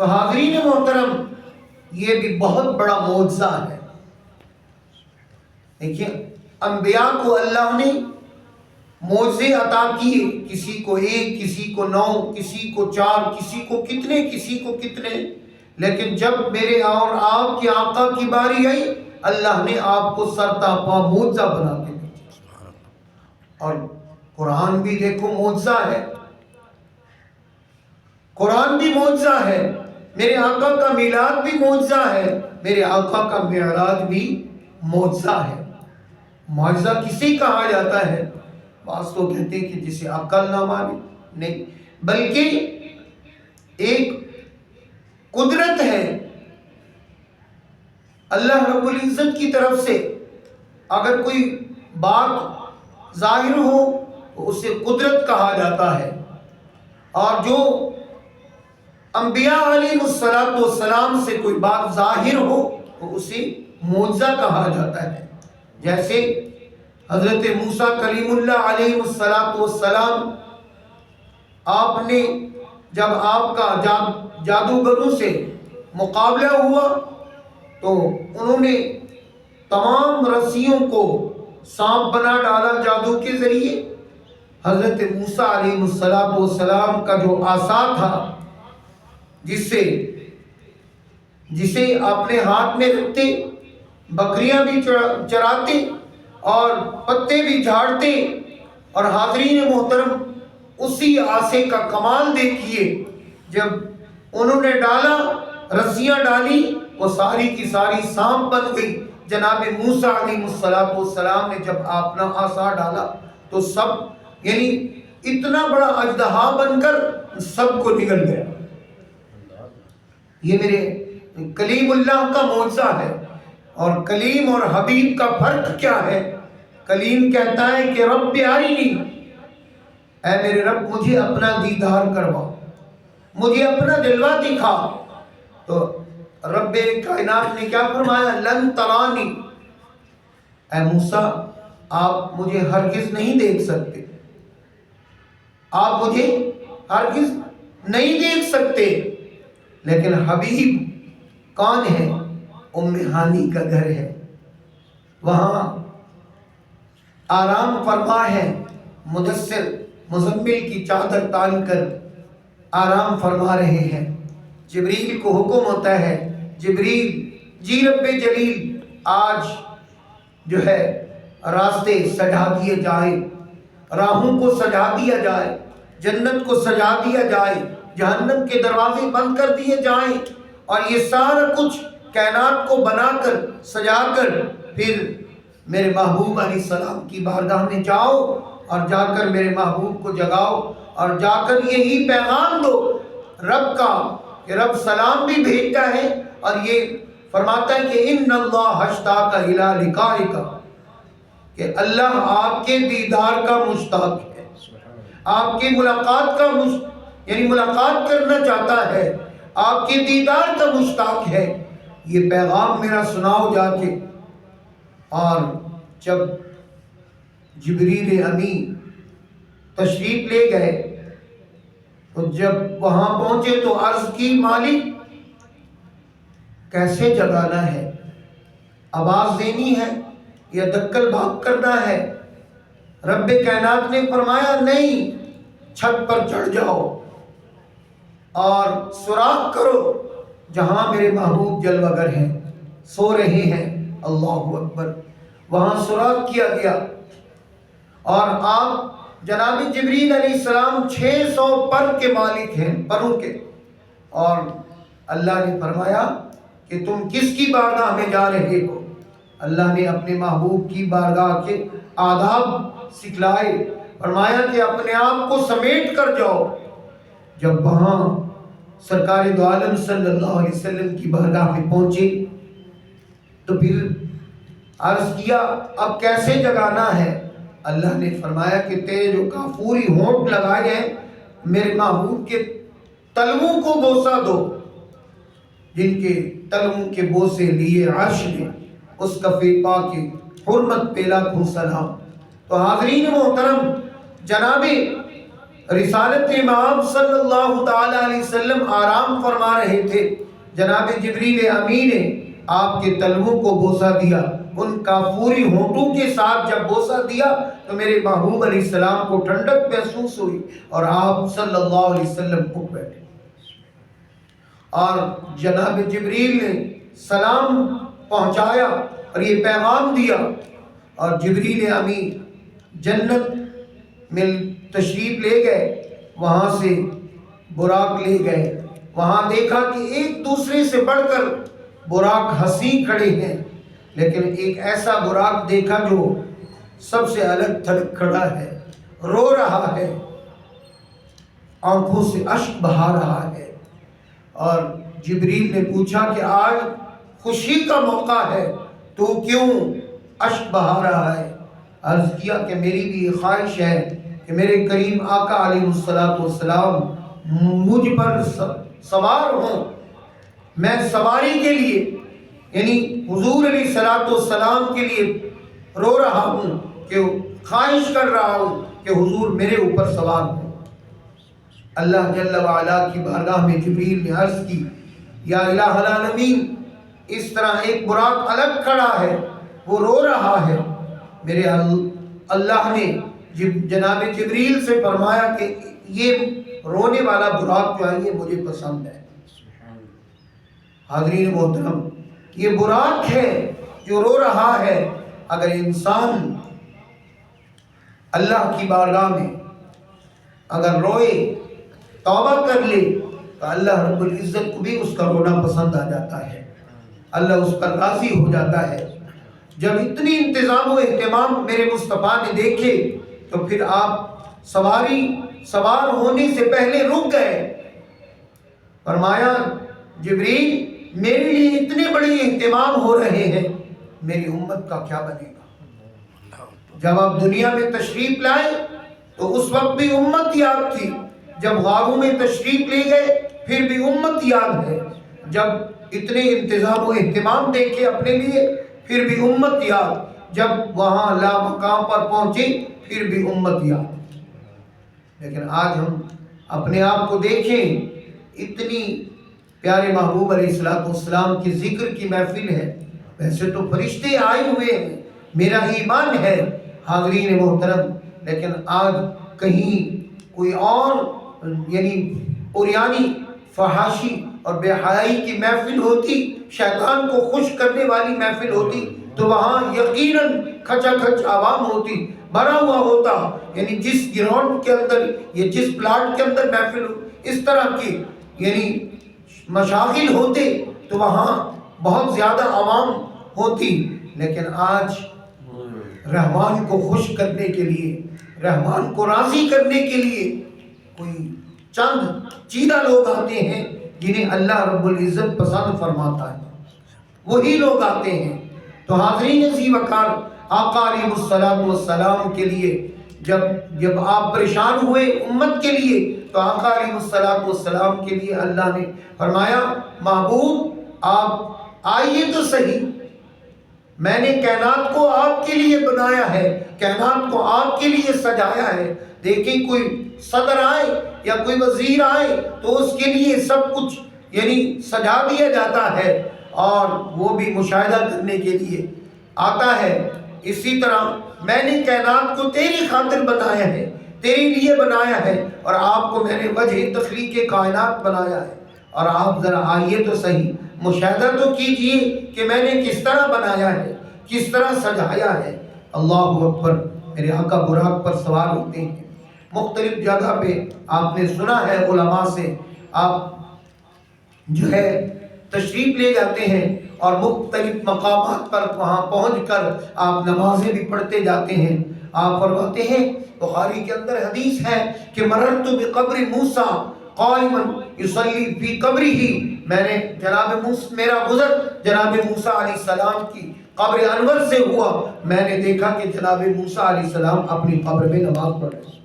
تو حاضرین محترم، یہ بھی بہت بڑا معجزہ ہے۔ دیکھیے، انبیاء کو اللہ نے معجزے عطا کیے، کسی کو 1، کسی کو 9، کسی کو 4، کسی کو کتنے، لیکن جب میرے اور آپ کے آقا کی باری آئی، اللہ نے آپ کو سرتاپا معجزہ بنا کے بھیجا۔ اور قرآن بھی دیکھو معجزہ ہے، قرآن بھی معجزہ ہے، میرے آقا کا میلاد بھی معجزہ ہے، میرے آقا کا معراج بھی معجزہ ہے۔ معجزہ کسی کہا جاتا ہے؟ بعض تو کہتے ہیں کہ جسے عقل نہ مانے، نہیں، بلکہ ایک قدرت ہے اللہ رب العزت کی طرف سے۔ اگر کوئی بات ظاہر ہو تو اسے قدرت کہا جاتا ہے، اور جو انبیاء علیہ السلام سے کوئی بات ظاہر ہو تو اسے معجزہ کہا جاتا ہے۔ جیسے حضرت موسیٰ کلیم اللہ علیہ السلام، آپ نے جب آپ کا جادوگروں سے مقابلہ ہوا تو انہوں نے تمام رسیوں کو سانپ بنا ڈالا جادو کے ذریعے۔ حضرت موسیٰ علیہ السلام کا جو عصا تھا، جسے اپنے ہاتھ میں رکھتے، بکریاں بھی چراتے اور پتے بھی جھاڑتے، اور حاضرین محترم اسی عصے کا کمال دیکھیے، جب انہوں نے ڈالا، رسیاں ڈالی، وہ ساری کی ساری سانپ بن گئی۔ جناب موسیٰ علیہ السلام نے جب اپنا عصا ڈالا تو سب، یعنی اتنا بڑا اژدہا بن کر سب کو نگل گیا۔ یہ میرے کلیم اللہ کا معجزہ ہے۔ اور کلیم اور حبیب کا فرق کیا ہے؟ کلیم کہتا ہے کہ رب ارنی، اے میرے رب مجھے اپنا دیدار کروا، مجھے اپنا جلوہ دکھا۔ تو رب کائنات نے کیا فرمایا؟ لن ترانی، اے موسیٰ آپ مجھے ہرگز نہیں دیکھ سکتے، آپ مجھے ہرگز نہیں دیکھ سکتے۔ لیکن حبیب کون ہے؟ ام ہانی کا گھر ہے، وہاں آرام فرما ہے، مدثر مزمل کی چادر تان کر آرام فرما رہے ہیں۔ جبریل کو حکم ہوتا ہے، جبریل جی رب جلیل آج جو ہے راستے سجا دیے جائے، راہوں کو سجا دیا جائے، جنت کو سجا دیا جائے، جہنم کے دروازے بند کر دیے جائیں، اور یہ سارا کچھ کائنات کو بنا کر سجا کر پھر میرے محبوب علیہ السلام کی بارگاہ میں جاؤ، اور جا کر میرے محبوب کو جگاؤ، اور جا کر یہی پیغام دو رب کا کہ رب سلام بھی بھیجتا ہے، اور یہ فرماتا ہے کہ ان اللہ اشتاق الی لقائک، کہ اللہ آپ کے دیدار کا مشتاق ہے، آپ کی ملاقات کا یعنی ملاقات کرنا چاہتا ہے، آپ کے دیدار کا مشتاق ہے۔ یہ پیغام میرا سناؤ جا کے۔ اور جب جبریل امین تشریف لے گئے تو جب وہاں پہنچے تو عرض کی مالک کیسے جگانا ہے؟ آواز دینی ہے یا دکل بھاگ کرنا ہے؟ رب کائنات نے فرمایا نہیں، چھت پر چڑھ جاؤ اور سراغ کرو جہاں میرے محبوب جلوہ گر ہیں، سو رہے ہیں۔ اللہ اکبر، وہاں سراغ کیا گیا، اور آپ جناب جبریل علیہ السلام 600 پر کے مالک ہیں، پروں کے، اور اللہ نے فرمایا کہ تم کس کی بارگاہ میں جا رہے ہو؟ اللہ نے اپنے محبوب کی بارگاہ کے آداب سکھلائے، فرمایا کہ اپنے آپ کو سمیٹ کر جاؤ۔ جب وہاں سرکار دو عالم صلی اللہ علیہ وسلم کی بارگاہ میں پہنچے تو پھر عرض کیا اب کیسے جگانا ہے؟ اللہ نے فرمایا کہ تیرے جو کافوری ہونٹ لگائے ہیں میرے محبوب کے تلووں کو بوسہ دو، جن کے تلووں کے بوسے لیے عرش نے اس کفِ پاک کی حرمت پہ لاکھوں سلام۔ تو حاضرین محترم، جناب رسالت امام صلی اللہ تعالی علیہ وسلم آرام فرما رہے تھے، جناب جبریل امی نے آپ کے تلووں کو بوسہ دیا، ان کافوری ہونٹوں کے ساتھ جب بوسہ دیا تو میرے محبوب علیہ السلام کو ٹھنڈک محسوس ہوئی اور آپ صلی اللہ علیہ وسلم اٹھ بیٹھے اور جناب جبریل نے سلام پہنچایا اور یہ پیغام دیا، اور جبریل امی جنت میں تشریف لے گئے، وہاں سے براق لے گئے، وہاں دیکھا کہ ایک دوسرے سے بڑھ کر براق ہنسی کھڑے ہیں، لیکن ایک ایسا براق دیکھا جو سب سے الگ تھلگ کھڑا ہے، رو رہا ہے، آنکھوں سے اشک بہا رہا ہے۔ اور جبریل نے پوچھا کہ آج خوشی کا موقع ہے تو کیوں اشک بہا رہا ہے؟ عرض کیا کہ میری بھی یہ خواہش ہے کہ میرے کریم آقا علیہ السلام مجھ پر سوار ہوں، میں سواری کے لیے یعنی حضور علیہ السلام کے لیے رو رہا ہوں، کہ خواہش کر رہا ہوں کہ حضور میرے اوپر سوار ہوں۔ اللہ جل وعلا کی بارگاہ میں جبریل نے عرض کی، یا الہ العالمین، اس طرح ایک براق الگ کھڑا ہے، وہ رو رہا ہے۔ میرے اللہ نے جناب جبریل سے فرمایا کہ یہ رونے والا براق جو ہے یہ مجھے پسند ہے۔ حاضرین محترم، یہ براق ہے جو رو رہا ہے۔ اگر انسان اللہ کی بارگاہ میں اگر روئے، توبہ کر لے، تو اللہ رب العزت کو بھی اس کا رونا پسند آ جاتا ہے، اللہ اس پر راضی ہو جاتا ہے۔ جب اتنی انتظام و اہتمام میرے مصطفیٰ نے دیکھے تو پھر آپ سوار ہونے سے پہلے رک گئے، فرمایا جبریل میرے لیے اتنے بڑے اہتمام ہو رہے ہیں، میری امت کا کیا بنے گا؟ جب آپ دنیا میں تشریف لائے تو اس وقت بھی امت یاد تھی، جب غاروں میں تشریف لے گئے پھر بھی امت یاد ہے، جب اتنے انتظام و اہتمام دیکھے اپنے لیے پھر بھی امت یاد، جب وہاں لا مقام پر پہنچے پھر بھی امت یاد۔ لیکن آج ہم اپنے آپ کو دیکھیں، اتنی پیارے محبوب علیہ السلام کی ذکر کی محفل ہے، ویسے تو فرشتے آئے ہوئے ہیں، میرا ایمان ہے حاضرین محترم، لیکن آج کہیں کوئی اور یعنی اوریانی فحاشی اور بے حیائی کی محفل ہوتی، شیطان کو خوش کرنے والی محفل ہوتی، تو وہاں یقیناً کھچا کھچ عوام ہوتی، بھرا ہوا ہوتا، یعنی جس گراؤنڈ کے اندر یا جس پلاٹ کے اندر محفل اس طرح کی یعنی مشاغل ہوتے تو وہاں بہت زیادہ عوام ہوتی۔ لیکن آج رحمان کو خوش کرنے کے لیے، رحمان کو راضی کرنے کے لیے کوئی چند چیدہ لوگ آتے ہیں جنہیں اللہ رب العزت پسند فرماتا ہے، وہی لوگ آتے ہیں۔ تو حاضرین عزیز وقار، آقا علیہ السلام کے لیے جب آپ پریشان ہوئے امت کے لیے تو آقا علیہ السلام کے لیے اللہ نے فرمایا محبوب آپ آئیے تو صحیح، میں نے کائنات کو آپ کے لیے بنایا ہے، کائنات کو آپ کے لیے سجایا ہے۔ دیکھیں کوئی صدر آئے یا کوئی وزیر آئے تو اس کے لیے سب کچھ یعنی سجا دیا جاتا ہے اور وہ بھی مشاہدہ کرنے کے لیے آتا ہے۔ اسی طرح میں نے کائنات کو تیری خاطر بنایا ہے، تیرے لیے بنایا ہے، اور آپ کو میں نے وجہ تخلیق کائنات بنایا ہے، اور آپ ذرا آئیے تو صحیح، مشاہدہ تو کیجئے کہ میں نے کس طرح بنایا ہے، کس طرح سجایا ہے۔ اللہ اکبر، میرے آقا براق پر سوار ہوتے ہیں، مختلف جگہ پہ آپ نے سنا ہے علماء سے، آپ جو ہے تشریف لے جاتے ہیں اور مختلف مقامات پر وہاں پہنچ کر آپ نمازیں بھی پڑھتے جاتے ہیں۔ آپ فرماتے ہیں، بخاری کے اندر حدیث ہے کہ مررت بقبر موسیٰ قائما یصلی فی قبرہ، میں نے میرا گزر جناب موسیٰ علیہ السلام کی قبر انور سے ہوا، میں نے دیکھا کہ جناب موسیٰ علیہ السلام اپنی قبر میں نماز پڑھ رہے ہیں۔